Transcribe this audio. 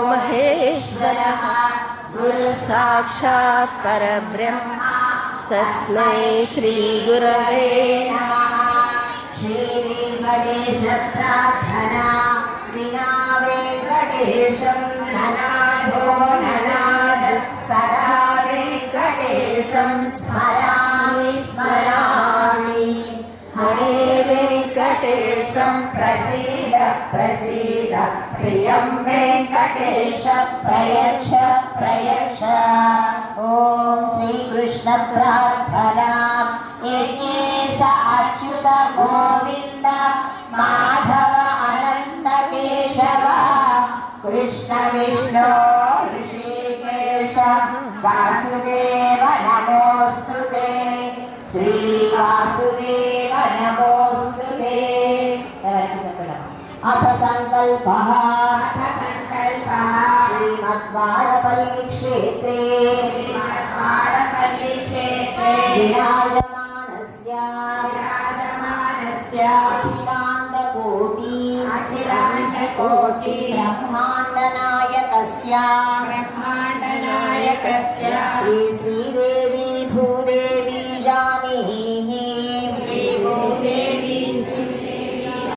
महेश्वरः गुरुसाक्षात् परब्रह्म तस्मै श्रीगुरवे नमः। श्रीवेङ्कटेश प्रार्थना विना वेङ्कटेशं ननादो ननाद सदा वेङ्कटेशं स्मरामि स्मरामि। हरे वेङ्कटेशं प्रसीद प्रसीद प्रियं वेङ्कटेश प्रयच्छ प्रयच्छ। ॐ श्रीकृष्ण प्रार्थना यज्ञेश अच्युत गोविन्द माधव अनन्त केशव कृष्ण विष्णु ऋषिकेश वासुदेव नमोऽस्तुते श्रीवासुदेव नमोऽस्तुते। अथ संकल्पः श्रीमद्वारपल्ली क्षेत्रे विराजमानस्य अखिलाण्डकोटि ब्रह्माण्डनायकस्य श्री श्रीवेद